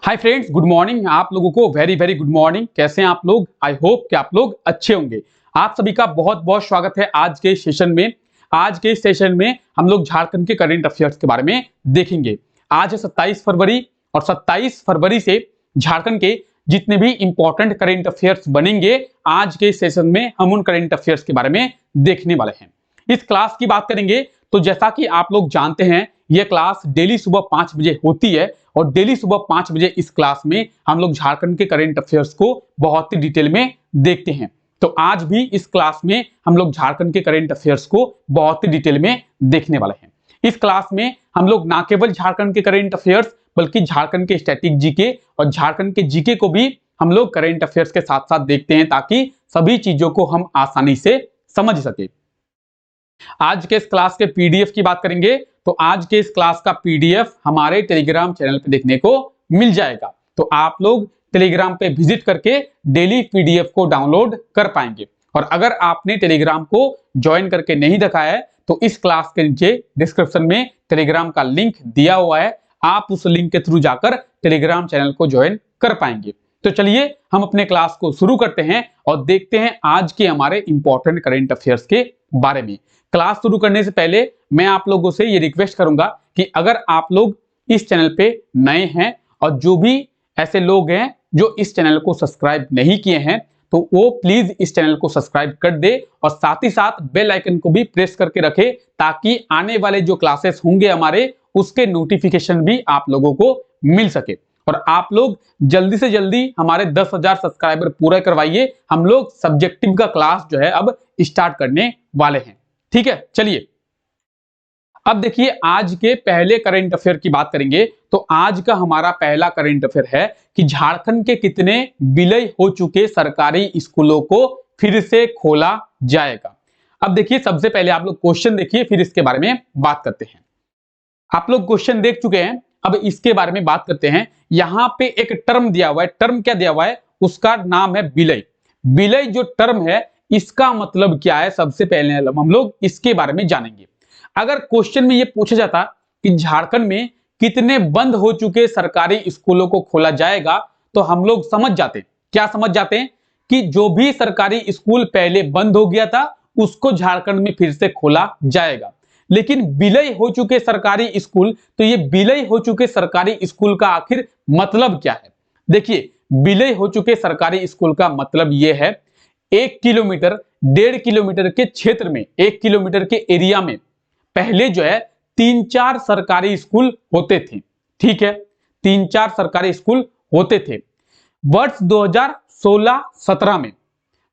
Hi friends, good morning. आप लोगों को वेरी वेरी गुड मॉर्निंग। कैसे हैं आप लोग? आई होप कि आप लोग अच्छे होंगे। आप सभी का बहुत बहुत स्वागत है आज के सेशन में। आज के सेशन में हम लोग झारखंड के करंट अफेयर्स के बारे में देखेंगे। आज है 27 फरवरी और 27 फरवरी से झारखंड के जितने भी इंपॉर्टेंट करंट अफेयर्स बनेंगे, आज के सेशन में हम उन करंट अफेयर्स के बारे में देखने वाले हैं। इस क्लास की बात करेंगे तो जैसा कि आप लोग जानते हैं, यह क्लास डेली सुबह 5 बजे होती है और डेली सुबह 5 बजे इस क्लास में हम लोग झारखंड के करंट अफेयर्स को बहुत ही डिटेल में देखते हैं। तो आज भी इस क्लास में हम लोग झारखंड के करंट अफेयर्स को बहुत ही डिटेल में देखने वाले हैं। इस क्लास में हम लोग ना केवल झारखंड के करंट अफेयर्स बल्कि झारखंड के स्टैटिक जीके और झारखंड के जीके को भी हम लोग करंट अफेयर्स के साथ साथ देखते हैं, ताकि सभी चीजों को हम आसानी से समझ सके। आज के इस क्लास के पीडीएफ की बात करेंगे तो आज के इस क्लास का पीडीएफ हमारे टेलीग्राम चैनल पे देखने को मिल जाएगा। तो आप लोग टेलीग्राम पे विजिट करके डेली पीडीएफ को डाउनलोड कर पाएंगे। और अगर आपने टेलीग्राम को ज्वाइन करके नहीं देखा है तो इस क्लास के नीचे डिस्क्रिप्शन में टेलीग्राम का लिंक दिया हुआ है, आप उस लिंक के थ्रू जाकर टेलीग्राम चैनल को ज्वाइन कर पाएंगे। तो चलिए हम अपने क्लास को शुरू करते हैं और देखते हैं आज के हमारे इंपॉर्टेंट करंट अफेयर्स के बारे में। क्लास शुरू करने से पहले मैं आप लोगों से ये रिक्वेस्ट करूंगा कि अगर आप लोग इस चैनल पे नए हैं और जो भी ऐसे लोग हैं जो इस चैनल को सब्सक्राइब नहीं किए हैं, तो वो प्लीज इस चैनल को सब्सक्राइब कर दे और साथ ही साथ बेल आइकन को भी प्रेस करके रखे, ताकि आने वाले जो क्लासेस होंगे हमारे उसके नोटिफिकेशन भी आप लोगों को मिल सके। और आप लोग जल्दी से जल्दी हमारे 10,000 सब्सक्राइबर पूरा करवाइए। हम लोग सब्जेक्टिव का क्लास जो है अब स्टार्ट करने वाले हैं। ठीक है, चलिए अब देखिए आज के पहले करंट अफेयर की बात करेंगे। तो आज का हमारा पहला करंट अफेयर है कि झारखंड के कितने विलय हो चुके सरकारी स्कूलों को फिर से खोला जाएगा। अब देखिए सबसे पहले आप लोग क्वेश्चन देखिए, फिर इसके बारे में बात करते हैं। आप लोग क्वेश्चन देख चुके हैं, अब इसके बारे में बात करते हैं। यहां पे एक टर्म दिया हुआ है, टर्म क्या दिया हुआ है, उसका नाम है विलय। विलय जो टर्म है इसका मतलब क्या है, सबसे पहले हम लोग इसके बारे में जानेंगे। अगर क्वेश्चन में ये पूछा जाता कि झारखंड में कितने बंद हो चुके सरकारी स्कूलों को खोला जाएगा, तो हम लोग समझ जाते, क्या समझ जाते हैं कि जो भी सरकारी स्कूल पहले बंद हो गया था उसको झारखंड में फिर से खोला जाएगा। लेकिन विलय हो चुके सरकारी स्कूल, तो ये विलय हो चुके सरकारी स्कूल का आखिर मतलब क्या है? देखिए, विलय हो चुके सरकारी स्कूल का मतलब ये है 1 किलोमीटर 1.5 किलोमीटर के क्षेत्र में, 1 किलोमीटर के एरिया में पहले जो है 3-4 सरकारी स्कूल होते थे। ठीक है, 3-4 सरकारी स्कूल होते थे। वर्ष 2016-17 में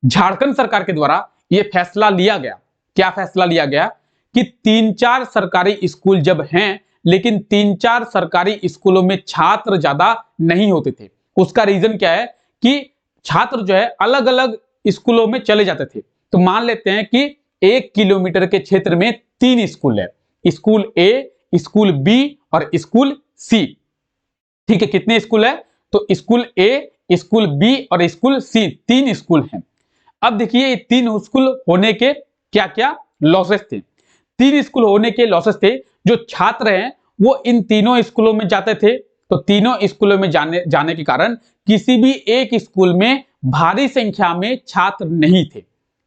झारखंड सरकार के द्वारा यह फैसला लिया गया। क्या फैसला लिया गया कि 3-4 सरकारी स्कूल जब हैं, लेकिन 3-4 सरकारी स्कूलों में छात्र ज्यादा नहीं होते थे। उसका रीजन क्या है कि छात्र जो है अलग अलग स्कूलों में चले जाते थे। तो मान लेते हैं कि 1 किलोमीटर के क्षेत्र में 3 स्कूल है, स्कूल ए, स्कूल बी और स्कूल सी। ठीक है, कितने स्कूल है? तो स्कूल ए, स्कूल बी और स्कूल सी, 3 स्कूल हैं। अब देखिए ये 3 स्कूल होने के क्या क्या लॉसेस थे। 3 स्कूल होने के लॉसेस थे, जो छात्र हैं वो इन तीनों स्कूलों में जाते थे। तो तीनों स्कूलों में जाने के कारण किसी भी एक स्कूल में भारी संख्या में छात्र नहीं थे।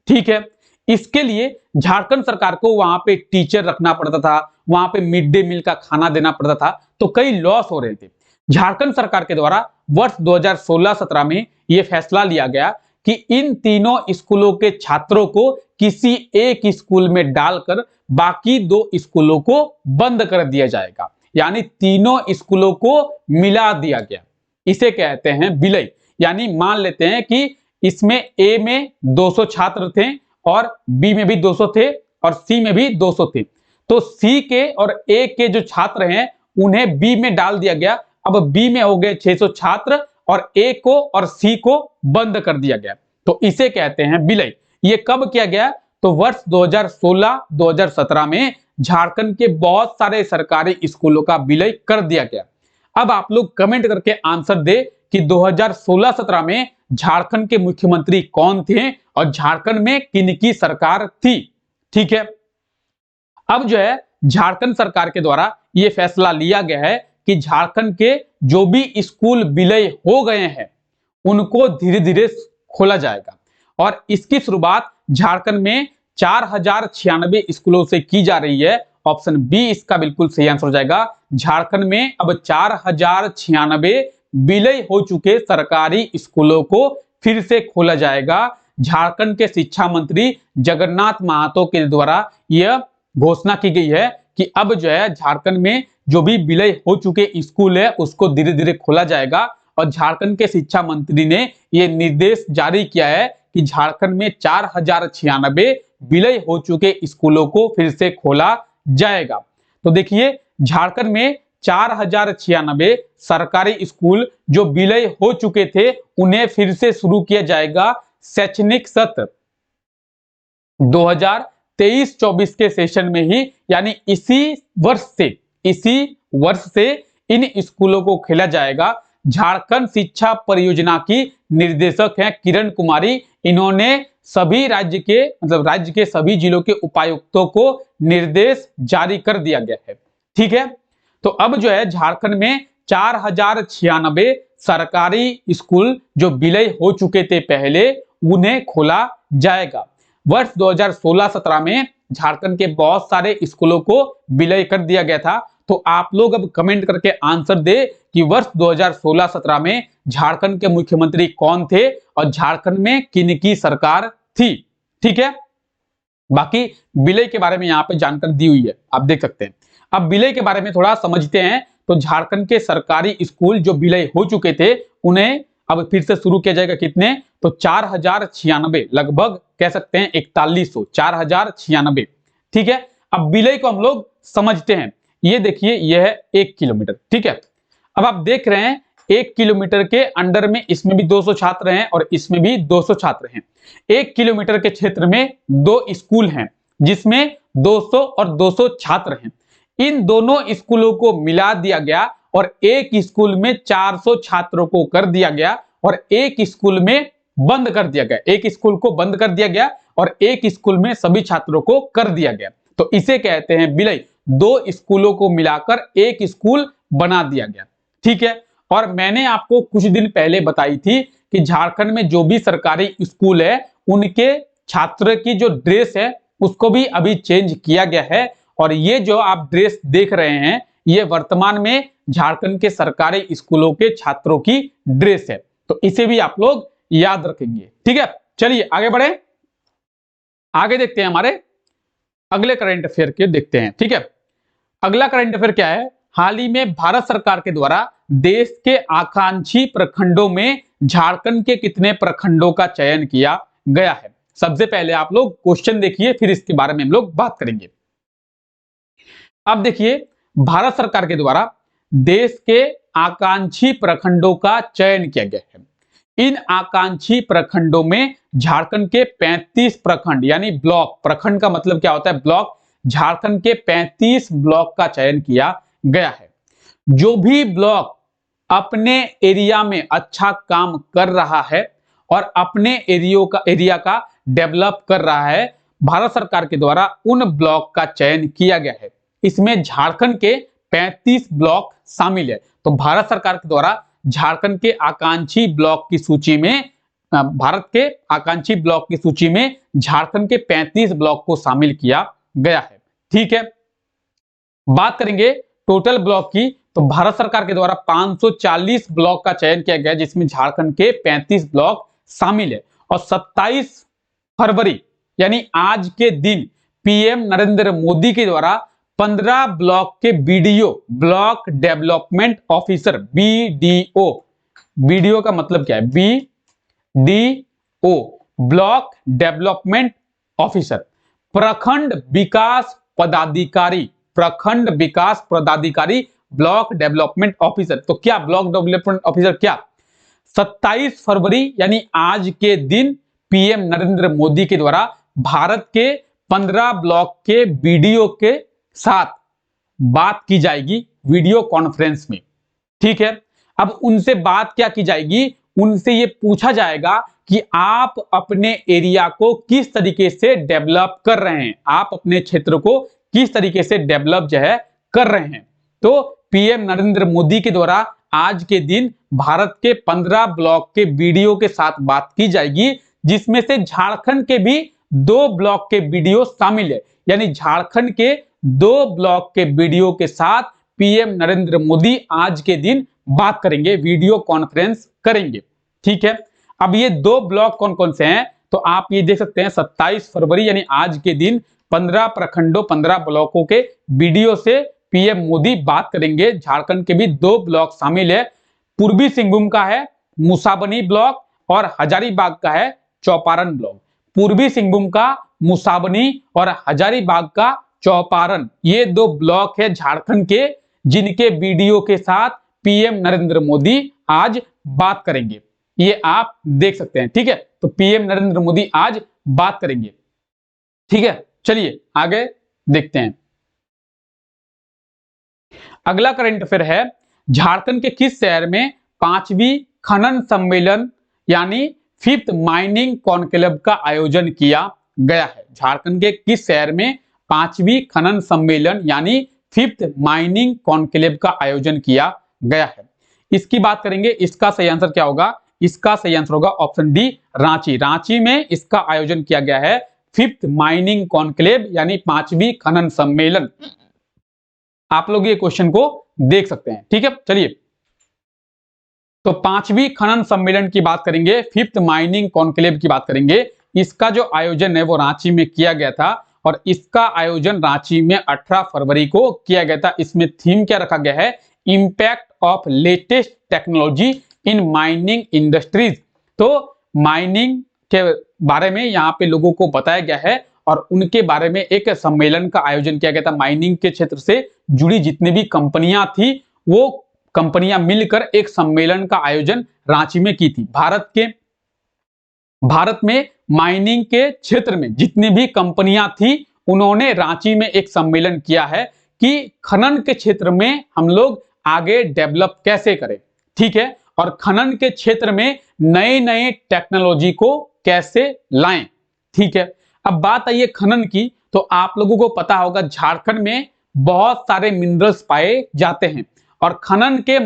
ठीक है, इसके लिए झारखंड सरकार को वहां पे टीचर रखना पड़ता था, वहां पे मिड डे मील का खाना देना पड़ता था, तो कई लॉस हो रहे थे। झारखंड सरकार के द्वारा वर्ष 2016-17 में यह फैसला लिया गया कि इन तीनों स्कूलों के छात्रों को किसी एक स्कूल में डालकर बाकी 2 स्कूलों को बंद कर दिया जाएगा, यानी तीनों स्कूलों को मिला दिया गया। इसे कहते हैं विलय। यानी मान लेते हैं कि इसमें ए में 200 छात्र थे और बी में भी 200 थे और सी में भी 200 थे। तो सी के और ए के जो छात्र हैं उन्हें बी में डाल दिया गया। अब बी में हो गए 600 छात्र और ए को और सी को बंद कर दिया गया। तो इसे कहते हैं विलय। ये कब किया गया? तो वर्ष 2016-2017 में झारखंड के बहुत सारे सरकारी स्कूलों का विलय कर दिया गया। अब आप लोग कमेंट करके आंसर दे कि 2016-17 में झारखंड के मुख्यमंत्री कौन थे और झारखंड में किनकी सरकार थी। ठीक है, अब जो है झारखंड सरकार के द्वारा यह फैसला लिया गया है कि झारखंड के जो भी स्कूल विलय हो गए हैं उनको धीरे धीरे खोला जाएगा। और इसकी शुरुआत झारखंड में 4096 स्कूलों से की जा रही है। ऑप्शन बी इसका बिल्कुल सही आंसर हो जाएगा। झारखंड में अब 4096 विलय हो चुके सरकारी स्कूलों को फिर से खोला जाएगा। झारखंड के शिक्षा मंत्री जगन्नाथ महतो के द्वारा यह घोषणा की गई है कि अब जो है झारखंड में जो भी विलय हो चुके स्कूल है उसको धीरे धीरे खोला जाएगा। और झारखंड के शिक्षा मंत्री ने यह निर्देश जारी किया है कि झारखंड में 4096 विलय हो चुके स्कूलों को फिर से खोला जाएगा। तो देखिए झारखंड में 4096 सरकारी स्कूल जो विलय हो चुके थे उन्हें फिर से शुरू किया जाएगा। शैक्षणिक सत्र 2023-24 के सेशन में ही, यानी इसी वर्ष से इन स्कूलों को खोला जाएगा। झारखंड शिक्षा परियोजना की निर्देशक हैं किरण कुमारी। इन्होंने सभी राज्य के सभी जिलों के उपायुक्तों को निर्देश जारी कर दिया गया है। ठीक है, तो अब जो है झारखंड में 4096 सरकारी स्कूल जो विलय हो चुके थे पहले उन्हें खोला जाएगा। वर्ष 2016-17 में झारखंड के बहुत सारे स्कूलों को विलय कर दिया गया था। तो आप लोग अब कमेंट करके आंसर दे कि वर्ष 2016-17 में झारखंड के मुख्यमंत्री कौन थे और झारखंड में किनकी सरकार थी। ठीक है, बाकी विलय के बारे में यहाँ पे जानकारी दी हुई है, आप देख सकते हैं। अब विलय के बारे में थोड़ा समझते हैं। तो झारखंड के सरकारी स्कूल जो विलय हो चुके थे उन्हें अब फिर से शुरू किया जाएगा। कितने? तो 4096, लगभग कह सकते हैं 4100, 4096। ठीक है, अब विलय को हम लोग समझते हैं। ये देखिए, यह है 1 किलोमीटर। ठीक है, अब आप देख रहे हैं 1 किलोमीटर के अंडर में इसमें भी 200 छात्र हैं और इसमें भी 200 छात्र हैं। 1 किलोमीटर के क्षेत्र में 2 स्कूल हैं जिसमें 200 और 200 छात्र हैं। इन दोनों स्कूलों को मिला दिया गया और एक स्कूल में 400 छात्रों को कर दिया गया और एक स्कूल में बंद कर दिया गया। एक स्कूल को बंद कर दिया गया और एक स्कूल में सभी छात्रों को कर दिया गया। तो इसे कहते हैं विलय। 2 स्कूलों को मिलाकर एक स्कूल बना दिया गया। ठीक है, और मैंने आपको कुछ दिन पहले बताई थी कि झारखंड में जो भी सरकारी स्कूल है उनके छात्र की जो ड्रेस है उसको भी अभी चेंज किया गया है। और ये जो आप ड्रेस देख रहे हैं ये वर्तमान में झारखंड के सरकारी स्कूलों के छात्रों की ड्रेस है। तो इसे भी आप लोग याद रखेंगे। ठीक है, चलिए आगे बढ़े, आगे देखते हैं हमारे अगले करंट अफेयर के देखते हैं। ठीक है, अगला करंट अफेयर क्या है? हाल ही में भारत सरकार के द्वारा देश के आकांक्षी प्रखंडों में झारखंड के कितने प्रखंडों का चयन किया गया है? सबसे पहले आप लोग क्वेश्चन देखिए, फिर इसके बारे में हम लोग बात करेंगे। अब देखिए, भारत सरकार के द्वारा देश के आकांक्षी प्रखंडों का चयन किया गया है। इन आकांक्षी प्रखंडों में झारखंड के 35 प्रखंड, यानी ब्लॉक, प्रखंड का मतलब क्या होता है? ब्लॉक। झारखंड के 35 ब्लॉक का चयन किया गया है। जो भी ब्लॉक अपने एरिया में अच्छा काम कर रहा है और अपने एरिया का डेवलप कर रहा है, भारत सरकार के द्वारा उन ब्लॉक का चयन किया गया है। इसमें झारखंड के 35 ब्लॉक शामिल है। तो भारत सरकार के द्वारा झारखंड के आकांक्षी ब्लॉक की सूची में, भारत के आकांक्षी ब्लॉक की सूची में झारखंड के 35 ब्लॉक को शामिल किया गया है। ठीक है, बात करेंगे टोटल ब्लॉक की, तो भारत सरकार के द्वारा 540 ब्लॉक का चयन किया गया जिसमें झारखंड के 35 ब्लॉक शामिल है। और 27 फरवरी यानी आज के दिन पीएम नरेंद्र मोदी के द्वारा 15 ब्लॉक के BDO, block development officer, BDO, BDO का मतलब क्या है? बीडीओ, ब्लॉक डेवलपमेंट ऑफिसर, प्रखंड विकास पदाधिकारी, प्रखंड विकास पदाधिकारी, ब्लॉक डेवलपमेंट ऑफिसर। तो क्या ब्लॉक डेवलपमेंट ऑफिसर क्या? 27 फरवरी यानी आज के दिन पीएम नरेंद्र मोदी के द्वारा भारत के 15 ब्लॉक के बीडीओ के साथ बात की जाएगी वीडियो कॉन्फ्रेंस में। ठीक है, अब उनसे बात क्या की जाएगी? उनसे ये पूछा जाएगा कि आप अपने एरिया को किस तरीके से डेवलप कर रहे हैं, आप अपने क्षेत्र को किस तरीके से डेवलप जो है कर रहे हैं। तो पीएम नरेंद्र मोदी के द्वारा आज के दिन भारत के 15 ब्लॉक के वीडियो के साथ बात की जाएगी, जिसमें से झारखंड के भी 2 ब्लॉक के वीडियो शामिल है। यानी झारखंड के 2 ब्लॉक के वीडियो के साथ पीएम नरेंद्र मोदी आज के दिन बात करेंगे, वीडियो कॉन्फ्रेंस करेंगे। ठीक है, अब ये 2 ब्लॉक कौन कौन से हैं, तो आप ये देख सकते हैं 27 फरवरी यानी आज के दिन 15 प्रखंडों 15 ब्लॉकों के वीडियो से पीएम मोदी बात करेंगे। झारखंड के भी 2 ब्लॉक शामिल है, पूर्वी सिंहभूम का है मुसाबनी ब्लॉक और हजारीबाग का है चौपारण ब्लॉक। पूर्वी सिंहभूम का मुसाबनी और हजारीबाग का चौपारण, ये 2 ब्लॉक है झारखंड के, जिनके वीडियो के साथ पीएम नरेंद्र मोदी आज बात करेंगे। ये आप देख सकते हैं। ठीक है, तो पीएम नरेंद्र मोदी आज बात करेंगे। ठीक है, चलिए आगे देखते हैं। अगला करंट अफेयर है, झारखंड के किस शहर में 5वीं खनन सम्मेलन यानी 5th माइनिंग कॉन्क्लेव का आयोजन किया गया है। झारखंड के किस शहर में 5वीं खनन सम्मेलन यानी 5th माइनिंग कॉन्क्लेव का आयोजन किया गया है। इसकी बात करेंगे, इसका सही आंसर क्या होगा? इसका सही आंसर होगा ऑप्शन डी, रांची। रांची में इसका आयोजन किया गया है 5th माइनिंग कॉन्क्लेव यानी 5वीं खनन सम्मेलन। आप लोग ये क्वेश्चन को देख सकते हैं। ठीक है, चलिए तो 5वीं खनन सम्मेलन की बात करेंगे, 5th माइनिंग कॉन्क्लेव की बात करेंगे। इसका जो आयोजन है वो रांची में किया गया था और इसका आयोजन रांची में 18 फरवरी को किया गया था। इसमें थीम क्या रखा गया है? Impact of latest technology in mining industries. तो माइनिंग के बारे में यहाँ पे लोगों को बताया गया है और उनके बारे में एक सम्मेलन का आयोजन किया गया था। माइनिंग के क्षेत्र से जुड़ी जितनी भी कंपनियां थी वो कंपनियां मिलकर एक सम्मेलन का आयोजन रांची में की थी। भारत में माइनिंग के क्षेत्र में जितनी भी कंपनियां थी उन्होंने रांची में एक सम्मेलन किया है कि खनन के क्षेत्र में हम लोग आगे डेवलप कैसे करें। ठीक है, और खनन के क्षेत्र में नए नए टेक्नोलॉजी को कैसे लाएं। ठीक है, अब बात आई है खनन की, तो आप लोगों को पता होगा झारखंड में बहुत सारे मिनरल्स पाए जाते हैं और खनन के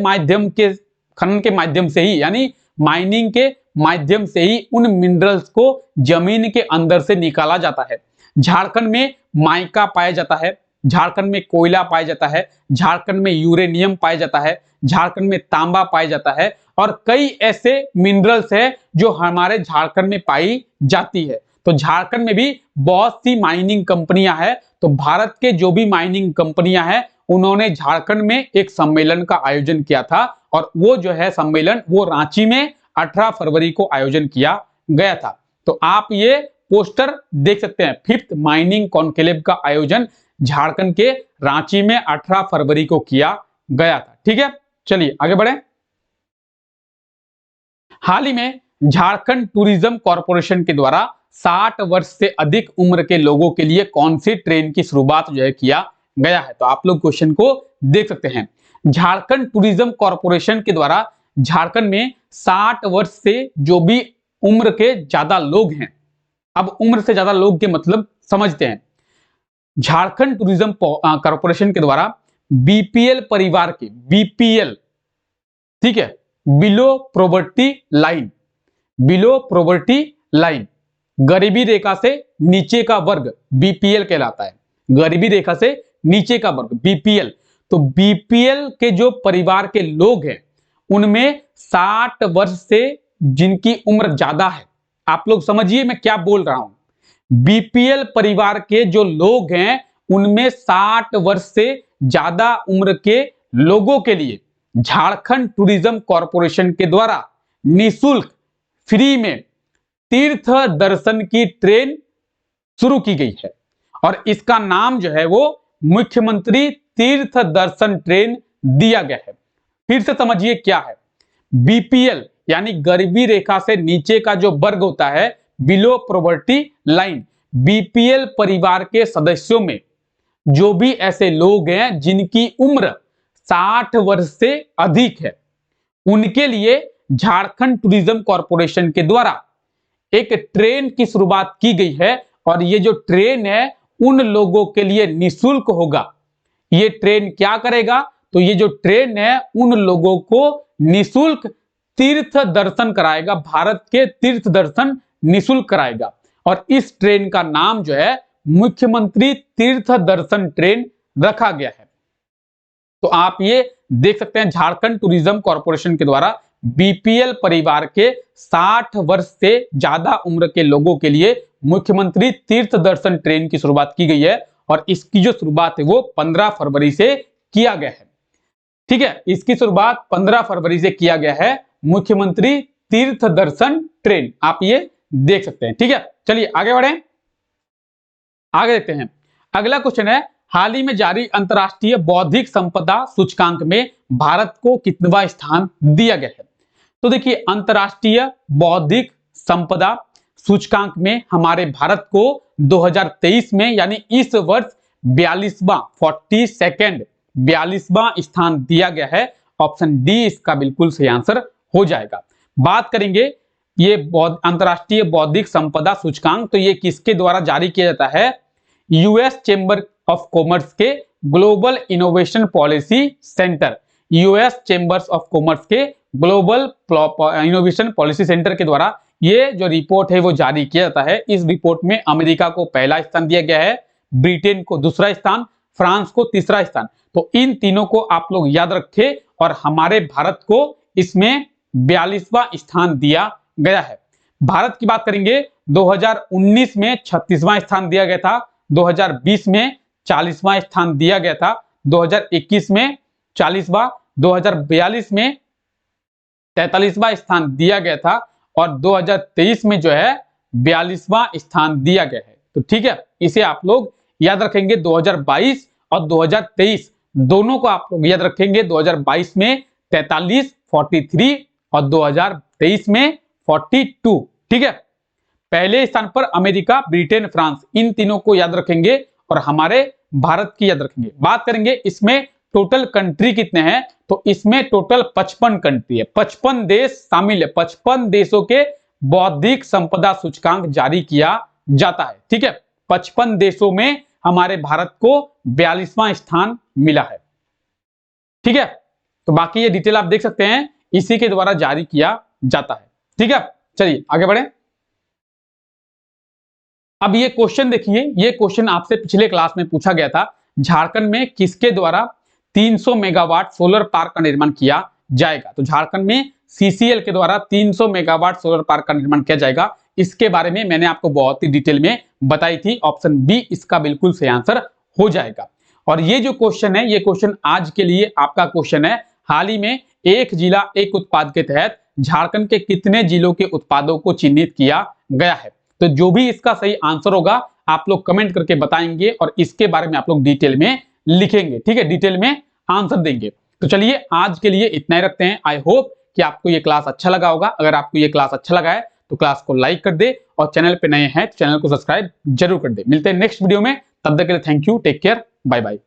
माध्यम से ही यानी माइनिंग के माध्यम से ही उन मिनरल्स को जमीन के अंदर से निकाला जाता है। झारखंड में माइका पाया जाता है, झारखंड में कोयला पाया जाता है, झारखंड में यूरेनियम पाया जाता है, झारखंड में तांबा पाया जाता है और कई ऐसे मिनरल्स है जो हमारे झारखंड में पाई जाती है। तो झारखंड में भी बहुत सी माइनिंग कंपनियां हैं। तो भारत के जो भी माइनिंग कंपनियां हैं उन्होंने झारखंड में एक सम्मेलन का आयोजन किया था और वो जो है सम्मेलन वो रांची में 18 फरवरी को आयोजन किया गया था। तो आप ये पोस्टर देख सकते हैं, 5th माइनिंग कॉन्क्लेव का आयोजन झारखंड के रांची में 18 फरवरी को किया गया था। ठीक है, चलिए आगे बढ़े। हाल ही में झारखंड टूरिज्म कॉर्पोरेशन के द्वारा 60 वर्ष से अधिक उम्र के लोगों के लिए कौन सी ट्रेन की शुरुआत जो है किया गया है? तो आप लोग क्वेश्चन को देख सकते हैं। झारखंड टूरिज्म कॉर्पोरेशन के द्वारा झारखंड में 60 वर्ष से जो भी उम्र के ज्यादा लोग हैं, अब उम्र से ज्यादा लोग के मतलब समझते हैं। झारखंड टूरिज्म कॉर्पोरेशन के द्वारा बीपीएल परिवार के, बीपीएल ठीक है, बिलो प्रोवर्टी लाइन, गरीबी रेखा से नीचे का वर्ग बीपीएल कहलाता है। गरीबी रेखा से नीचे का वर्ग बीपीएल। तो बीपीएल के जो परिवार के लोग हैं उनमें 60 वर्ष से जिनकी उम्र ज्यादा है, आप लोग समझिए मैं क्या बोल रहा हूं। बीपीएल परिवार के जो लोग हैं उनमें 60 वर्ष से ज्यादा उम्र के लोगों के लिए झारखंड टूरिज्म कॉर्पोरेशन के द्वारा निःशुल्क फ्री में तीर्थ दर्शन की ट्रेन शुरू की गई है और इसका नाम जो है वो मुख्यमंत्री तीर्थ दर्शन ट्रेन दिया गया है। फिर से समझिए क्या है। बीपीएल यानी गरीबी रेखा से नीचे का जो वर्ग होता है, बिलो पॉवर्टी लाइन, बीपीएल परिवार के सदस्यों में जो भी ऐसे लोग हैं जिनकी उम्र 60 वर्ष से अधिक है, उनके लिए झारखंड टूरिज्म कॉर्पोरेशन के द्वारा एक ट्रेन की शुरुआत की गई है और ये जो ट्रेन है उन लोगों के लिए निःशुल्क होगा। ये ट्रेन क्या करेगा? तो तो ये जो ट्रेन है उन लोगों को निशुल्क तीर्थ दर्शन कराएगा, भारत के तीर्थ दर्शन निशुल्क कराएगा। और इस ट्रेन का नाम जो है मुख्यमंत्री तीर्थ दर्शन ट्रेन रखा गया है। तो आप ये देख सकते हैं, झारखंड टूरिज्म कॉर्पोरेशन के द्वारा बीपीएल परिवार के 60 वर्ष से ज्यादा उम्र के लोगों के लिए मुख्यमंत्री तीर्थ दर्शन ट्रेन की शुरुआत की गई है। और इसकी जो शुरुआत है वो 15 फरवरी से किया गया है। ठीक है, इसकी शुरुआत 15 फरवरी से किया गया है, मुख्यमंत्री तीर्थ दर्शन ट्रेन। आप ये देख सकते हैं। ठीक है, चलिए आगे बढ़ें, आगे देखते हैं। अगला क्वेश्चन है, हाल ही में जारी अंतरराष्ट्रीय बौद्धिक संपदा सूचकांक में भारत को कितवां स्थान दिया गया है? तो देखिए, अंतरराष्ट्रीय बौद्धिक संपदा सूचकांक में हमारे भारत को 2023 में यानी इस वर्ष 42वां स्थान दिया गया है। ऑप्शन डी इसका बिल्कुल सही आंसर हो जाएगा। बात करेंगे ये अंतरराष्ट्रीय बौद्धिक संपदा सूचकांक, तो ये किसके द्वारा जारी किया जाता है? यूएस चेंबर ऑफ कॉमर्स के global innovation policy centre, US chambers of commerce के ग्लोबल इनोवेशन पॉलिसी सेंटर के द्वारा ये जो रिपोर्ट है वो जारी किया जाता है। इस रिपोर्ट में अमेरिका को पहला स्थान दिया गया है, ब्रिटेन को दूसरा स्थान, फ्रांस को तीसरा स्थान। तो इन तीनों को आप लोग याद रखें और हमारे भारत को इसमें 42वां स्थान दिया गया है। भारत की बात करेंगे, 2019 में 36वां स्थान दिया गया था, 2020 में 40वां स्थान दिया गया था, 2021 में 40वां, 2042 में 43वां स्थान दिया गया था और 2023 में जो है 42वां स्थान दिया गया है। तो ठीक है, इसे आप लोग याद रखेंगे। 2022 और 2023 दोनों को आप लोग याद रखेंगे। 2022 में 43, 43 और 2023 में 42। ठीक है, पहले स्थान पर अमेरिका, ब्रिटेन, फ्रांस, इन तीनों को याद रखेंगे और हमारे भारत की याद रखेंगे। बात करेंगे इसमें टोटल कंट्री कितने हैं, तो इसमें टोटल 55 कंट्री है, 55 देश शामिल है। 55 देशों के बौद्धिक संपदा सूचकांक जारी किया जाता है। ठीक है, 55 देशों में हमारे भारत को 42वां स्थान मिला है। ठीक है, तो बाकी ये डिटेल आप देख सकते हैं, इसी के द्वारा जारी किया जाता है। ठीक है, चलिए आगे बढ़े। अब ये क्वेश्चन देखिए, ये क्वेश्चन आपसे पिछले क्लास में पूछा गया था, झारखंड में किसके द्वारा 300 मेगावाट सोलर पार्क का निर्माण किया जाएगा? तो झारखंड में सीसीएल के द्वारा 300 मेगावाट सोलर पार्क का निर्माण किया जाएगा। इसके बारे में मैंने आपको बहुत ही डिटेल में बताई थी। ऑप्शन बी इसका बिल्कुल सही आंसर हो जाएगा। और ये जो क्वेश्चन है, ये क्वेश्चन आज के लिए आपका क्वेश्चन है, हाल ही में एक जिला एक उत्पाद के तहत झारखंड के कितने जिलों के उत्पादों को चिन्हित किया गया है? तो जो भी इसका सही आंसर होगा आप लोग कमेंट करके बताएंगे और इसके बारे में आप लोग डिटेल में लिखेंगे। ठीक है, डिटेल में आंसर देंगे। तो चलिए आज के लिए इतना ही रखते हैं। आई होप कि आपको ये क्लास अच्छा लगा होगा। अगर आपको ये क्लास अच्छा लगा है तो क्लास को लाइक कर दे और चैनल पे नए हैं तो चैनल को सब्सक्राइब जरूर कर दे। मिलते हैं नेक्स्ट वीडियो में, तब तक के लिए thank you, take care, bye bye.